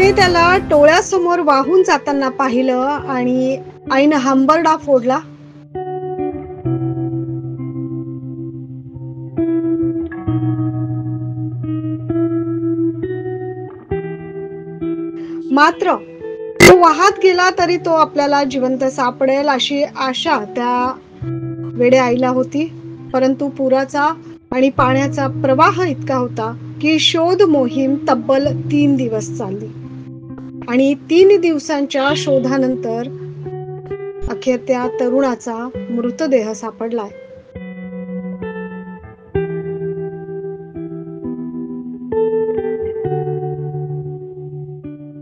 कोणी त्याला टोळ्यासमोर वाहून जाताना पाहिलं आणि आईनं हंबरडा फोडला. मात्र तो वाहत गेला तरी तो आपल्याला जिवंत सापडेल अशी आशा त्या वेड्या आईला होती. परंतु पुराचा आणि पाण्याचा प्रवाह इतका होता की शोध मोहीम तब्बल 3 दिवस चालली आणि 3 दिवसांच्या शोधानंतर अखेर त्या तरुणाचा मृतदेह सापडलाय.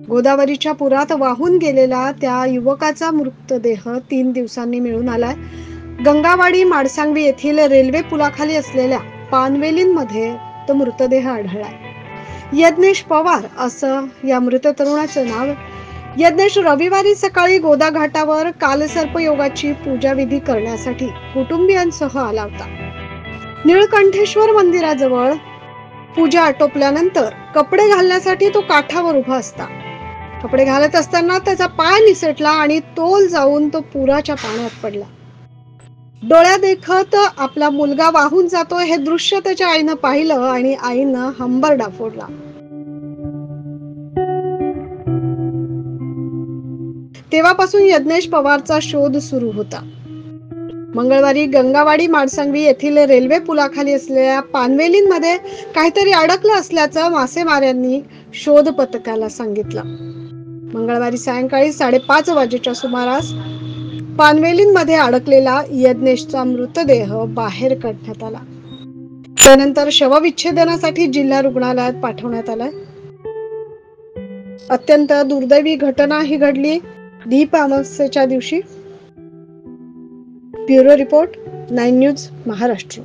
गोदावरीच्या पुरात वाहून गेलेला त्या युवकाचा मृतदेह 3 दिवसांनी मिळून आलाय. गंगावाडी माडसांगवी येथील रेल्वे पुलाखाली असलेल्या पानवेलींमध्ये तो मृतदेह आढळलाय. यज्ञेश पवार असं या मृत तरुणाचं नाव. यज्ञेश रविवारी सकाळी गोदा घाटावर कालसर्प योगाची पूजा विधी करण्यासाठी कुटुंबियांसह आला होता. निळकंठेश्वर मंदिराजवळ पूजा आटोपल्यानंतर कपडे घालण्यासाठी तो काठावर उभा असता. कपडे घालत असताना त्याचा पाय निसटला आणि तोल जाऊन तो पुराच्या पाण्यात पडला. डोळ्यादेखत आपला मुलगा वाहून जातोय हे दृश्य त्याच्या आईनं पाहिलं आणि आईनं हंबरडा फोडला. तेव्हापासून यज्ञेश पवारचा शोध सुरू होता. मंगळवारी गंगावाडी माडसांगवी येथील रेल्वे पुलाखाली असलेल्या पानवेलींमध्ये काहीतरी अडकलं असल्याचं मासेमाऱ्यांनी शोध पथकाला सांगितलं. मंगळवारी सायंकाळी 5:30 वाजेच्या सुमारास पानवेलींमध्ये अडकलेला यज्ञेशचा मृतदेह बाहेर काढण्यात आला. त्यानंतर शवविच्छेदनासाठी जिल्हा रुग्णालयात पाठवण्यात आलाय. अत्यंत दुर्दैवी घटना ही घडली दीप अमावस्येच्या दिवशी. Bureau report 9 news Maharashtra.